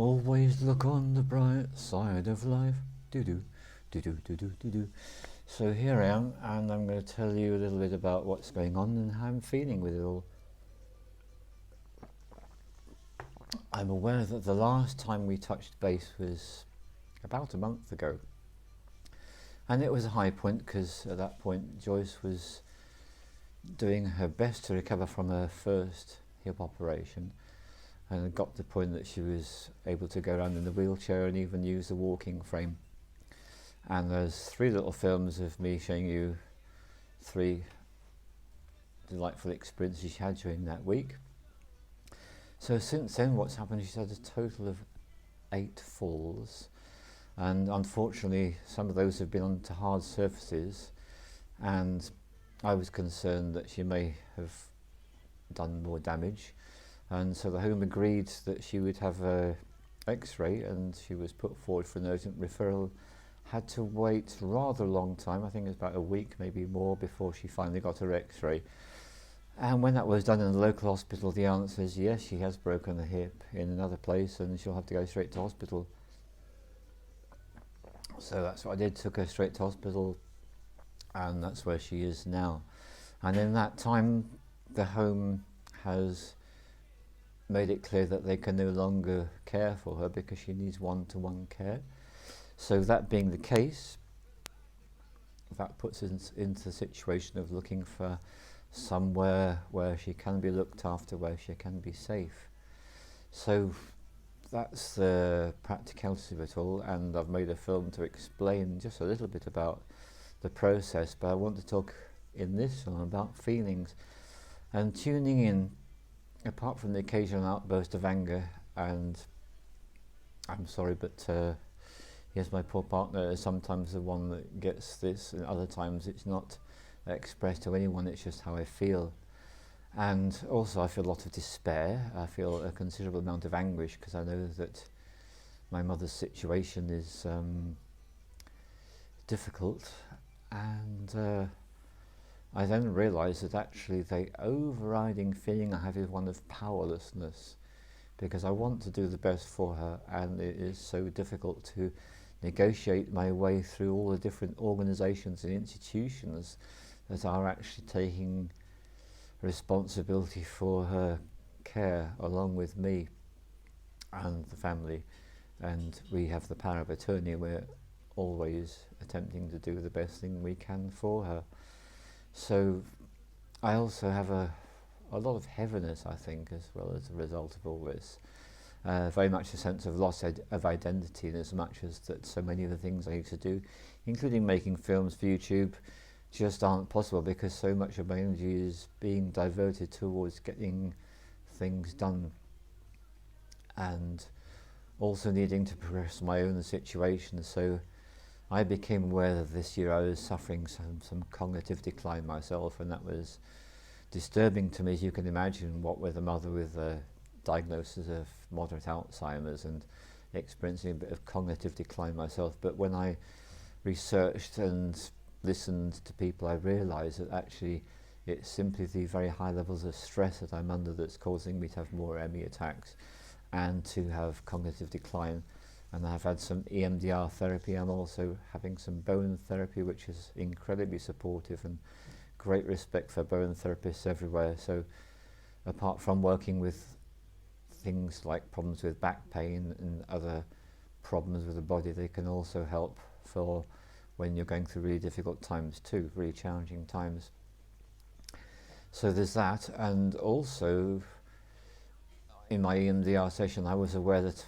Always look on the bright side of life. Do do do do do do do do. So here I am, and I'm going to tell you a little bit about what's going on and how I'm feeling with it all. I'm aware that the last time we touched base was about a month ago, and it was a high point because at that point Joyce was doing her best to recover from her first hip operation, and it got to the point that she was able to go around in the wheelchair and even use the walking frame. And there's 3 little films of me showing you 3 delightful experiences she had during that week. So since then, what's happened, she's had a total of 8 falls, and unfortunately some of those have been onto hard surfaces, and I was concerned that she may have done more damage, and so the home agreed that she would have a x-ray, and she was put forward for an urgent referral. Had to wait a rather long time, I think it was about a week, maybe more, before she finally got her x-ray. And when that was done in the local hospital, the answer is yes, she has broken the hip in another place and she'll have to go straight to hospital. So that's what I did, took her straight to hospital, and that's where she is now. And in that time, the home has made it clear that they can no longer care for her because she needs one-to-one care. So that being the case, that puts us into the situation of looking for somewhere where she can be looked after, where she can be safe. So that's the practicality of it all, and I've made a film to explain just a little bit about the process, but I want to talk in this film about feelings and tuning in, apart from the occasional outburst of anger, and I'm sorry, but yes, my poor partner is sometimes the one that gets this, and other times it's not expressed to anyone, it's just how I feel. And also I feel a lot of despair, I feel a considerable amount of anguish because I know that my mother's situation is difficult, and I then realise that actually the overriding feeling I have is one of powerlessness, because I want to do the best for her, and it is so difficult to negotiate my way through all the different organisations and institutions that are actually taking responsibility for her care along with me and the family, and we have the power of attorney. We're always attempting to do the best thing we can for her. So I also have a lot of heaviness, I think, as well, as a result of all this. Very much a sense of loss of identity, in as much as that so many of the things I used to do, including making films for YouTube, just aren't possible because so much of my energy is being diverted towards getting things done, and also needing to progress my own situation. So I became aware that this year I was suffering some cognitive decline myself, and that was disturbing to me, as you can imagine, what with a mother with a diagnosis of moderate Alzheimer's and experiencing a bit of cognitive decline myself. But when I researched and listened to people, I realised that actually it's simply the very high levels of stress that I'm under that's causing me to have more ME attacks and to have cognitive decline. And I've had some EMDR therapy. I'm also having some bone therapy, which is incredibly supportive, and great respect for bone therapists everywhere. So apart from working with things like problems with back pain and other problems with the body, they can also help for when you're going through really difficult times too, really challenging times. So there's that, and also in my EMDR session I was aware that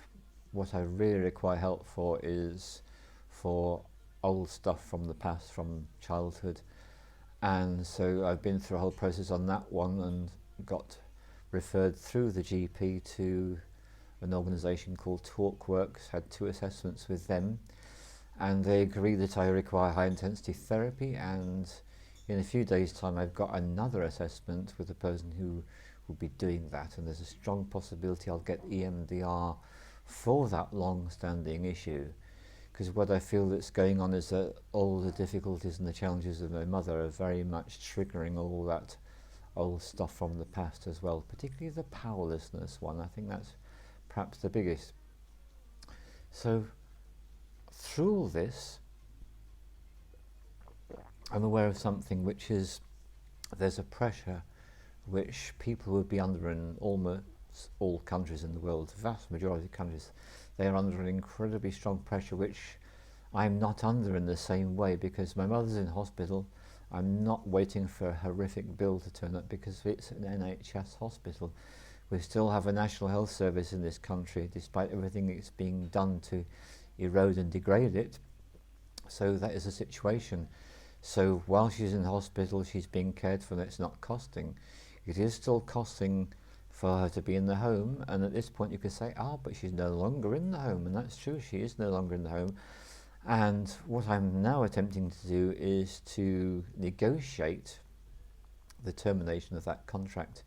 what I really require help for is for old stuff from the past, from childhood. And so I've been through a whole process on that one and got referred through the GP to an organisation called TalkWorks, had 2 assessments with them, and they agreed that I require high intensity therapy, and in a few days' time I've got another assessment with the person who will be doing that, and there's a strong possibility I'll get EMDR for that long-standing issue, because what I feel that's going on is that all the difficulties and the challenges of my mother are very much triggering all that old stuff from the past as well, particularly the powerlessness one. I think that's perhaps the biggest. So through all this, I'm aware of something, which is there's a pressure which people would be under in almost all countries in the world, the vast majority of countries. They are under an incredibly strong pressure, which I'm not under in the same way, because my mother's in hospital. I'm not waiting for a horrific bill to turn up because it's an NHS hospital. We still have a National Health Service in this country, despite everything that's being done to erode and degrade it. So that is the situation. So while she's in hospital, she's being cared for, and it's not costing. It is still costing for her to be in the home, and at this point you could say, but she's no longer in the home, and that's true, she is no longer in the home. And what I'm now attempting to do is to negotiate the termination of that contract.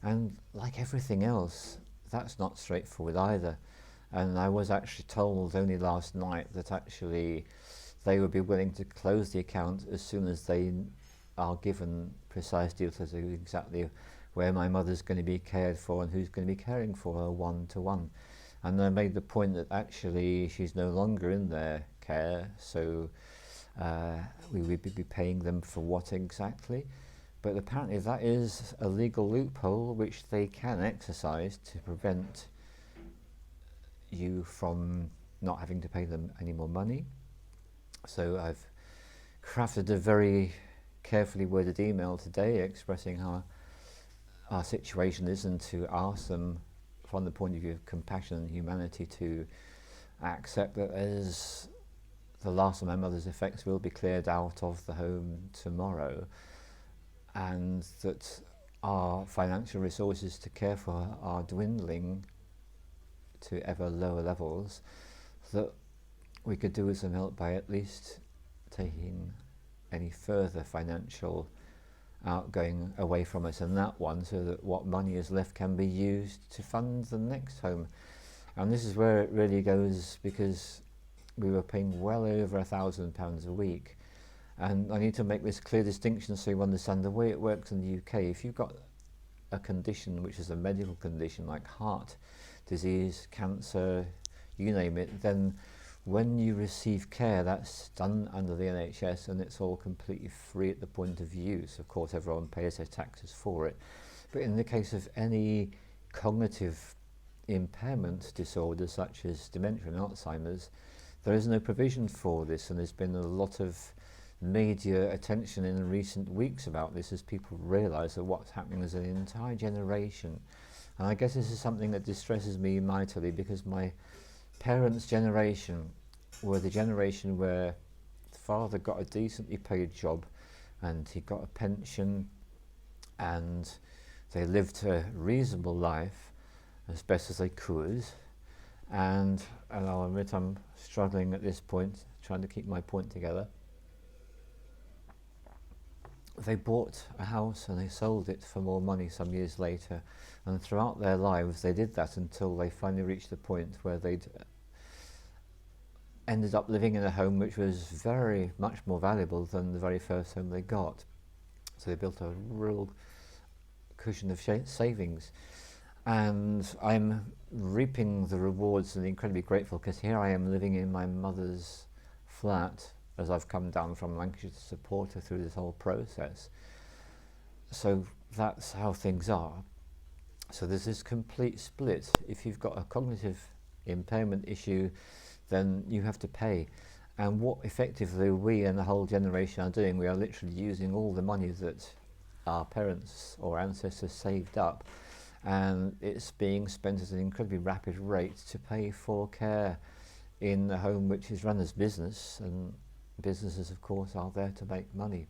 And like everything else, that's not straightforward either. And I was actually told only last night that actually they would be willing to close the account as soon as they are given precise details of exactly where my mother's going to be cared for and who's going to be caring for her one-to-one. And I made the point that actually she's no longer in their care, so we would be paying them for what exactly? But apparently that is a legal loophole which they can exercise to prevent you from not having to pay them any more money. So I've crafted a very carefully worded email today expressing how our situation is, and to ask them from the point of view of compassion and humanity to accept that as the last of my mother's effects will be cleared out of the home tomorrow, and that our financial resources to care for her are dwindling to ever lower levels, that we could do with some help by at least taking any further financial outgoing away from us in that one, so that what money is left can be used to fund the next home. And this is where it really goes, because we were paying well over £1,000 a week. And I need to make this clear distinction so you understand the way it works in the UK. If you've got a condition which is a medical condition like heart disease, cancer, you name it, then when you receive care, that's done under the NHS, and it's all completely free at the point of use. Of course, everyone pays their taxes for it. But in the case of any cognitive impairment disorders such as dementia and Alzheimer's, there is no provision for this, and there's been a lot of media attention in recent weeks about this as people realise that what's happening is an entire generation. And I guess this is something that distresses me mightily, because my parents' generation were the generation where the father got a decently paid job and he got a pension, and they lived a reasonable life as best as they could. And I'll admit I'm struggling at this point, trying to keep my point together. They bought a house and they sold it for more money some years later, and throughout their lives they did that until they finally reached the point where they'd ended up living in a home which was very much more valuable than the very first home they got. So they built a real cushion of savings, and I'm reaping the rewards and incredibly grateful, because here I am living in my mother's flat as I've come down from Lancashire to support her through this whole process. So that's how things are. So there's this complete split. If you've got a cognitive impairment issue, then you have to pay. And what effectively we and the whole generation are doing, we are literally using all the money that our parents or ancestors saved up, and it's being spent at an incredibly rapid rate to pay for care in a home which is run as business, and businesses of course are there to make money.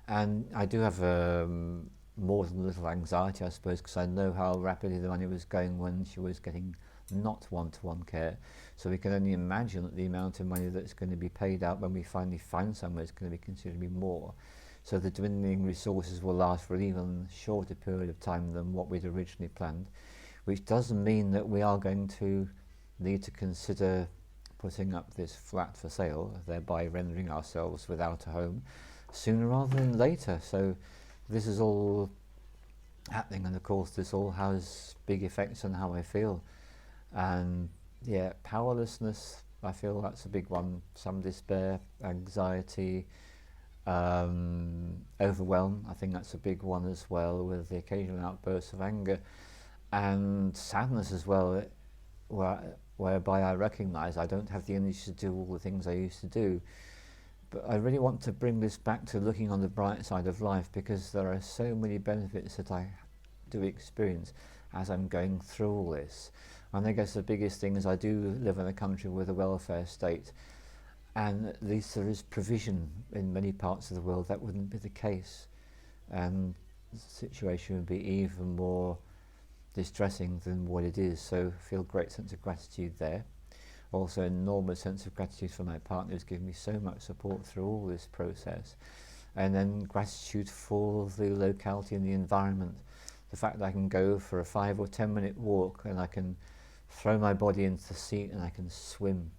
And I do have more than a little anxiety, I suppose, because I know how rapidly the money was going when she was getting not one-to-one care. So we can only imagine that the amount of money that's going to be paid out when we finally find somewhere is going to be considerably more. So the dwindling resources will last for an even shorter period of time than what we'd originally planned, which doesn't mean that we are going to need to consider putting up this flat for sale, thereby rendering ourselves without a home sooner rather than later. So this is all happening, and of course this all has big effects on how I feel. And yeah, powerlessness, I feel that's a big one. Some despair, anxiety, overwhelm, I think that's a big one as well, with the occasional outbursts of anger and sadness as well, whereby I recognise I don't have the energy to do all the things I used to do. But I really want to bring this back to looking on the bright side of life, because there are so many benefits that I do experience as I'm going through all this. And I guess the biggest thing is I do live in a country with a welfare state, and at least there is provision. In many parts of the world that wouldn't be the case, and the situation would be even more distressing than what it is. So I feel a great sense of gratitude there. Also an enormous sense of gratitude for my partner, who's given me so much support through all this process. And then gratitude for the locality and the environment. The fact that I can go for a 5 or 10 minute walk and I can throw my body into the sea and I can swim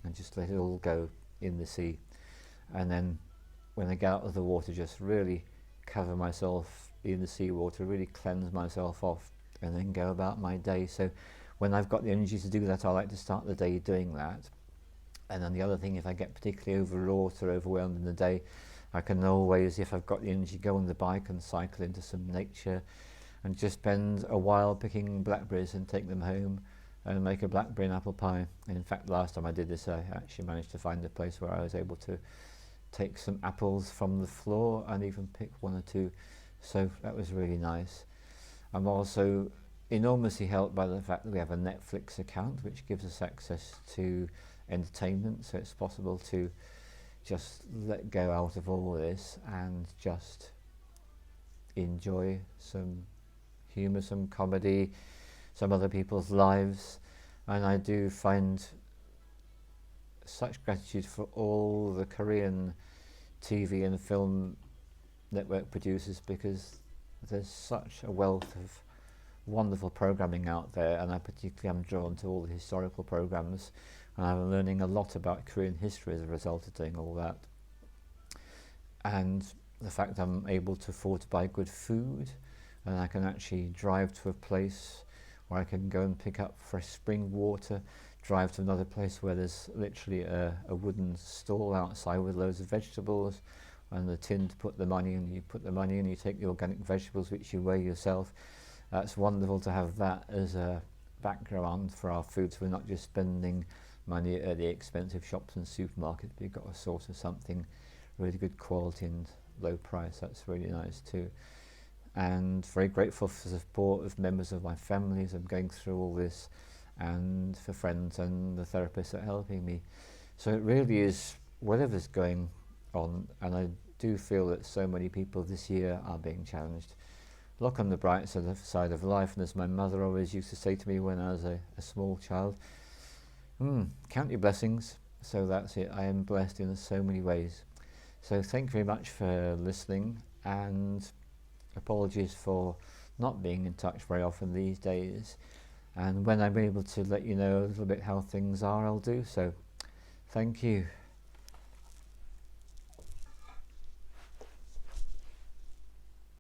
and just let it all go in the sea. And then when I get out of the water, just really cover myself in the seawater, really cleanse myself off, and then go about my day. So when I've got the energy to do that, I like to start the day doing that. And then the other thing, if I get particularly overwrought or overwhelmed in the day, I can always, if I've got the energy, go on the bike and cycle into some nature and just spend a while picking blackberries and take them home and make a blackberry and apple pie. And in fact, last time I did this, I actually managed to find a place where I was able to take some apples from the floor and even pick 1 or 2. So that was really nice. I'm also enormously helped by the fact that we have a Netflix account, which gives us access to entertainment, so it's possible to just let go out of all this and just enjoy some humour, some comedy, some other people's lives. And I do find such gratitude for all the Korean TV and film network producers, because there's such a wealth of wonderful programming out there, and I particularly am drawn to all the historical programs, and I'm learning a lot about Korean history as a result of doing all that. And the fact I'm able to afford to buy good food, and I can actually drive to a place where I can go and pick up fresh spring water, drive to another place where there's literally a wooden stall outside with loads of vegetables and the tin to put the money in. You put the money in, you take the organic vegetables which you weigh yourself. It's wonderful to have that as a background for our food, so we're not just spending money at the expensive shops and supermarkets, but you've got a source of something really good quality and low price. That's really nice too. And very grateful for the support of members of my family as I'm going through all this, and for friends and the therapists that are helping me. So it really is whatever's going on, and I do feel that so many people this year are being challenged. Look on the bright side of life, and as my mother always used to say to me when I was a small child, count your blessings. So that's it. I am blessed in so many ways. So thank you very much for listening, and apologies for not being in touch very often these days. And when I'm able to let you know a little bit how things are, I'll do so. Thank you.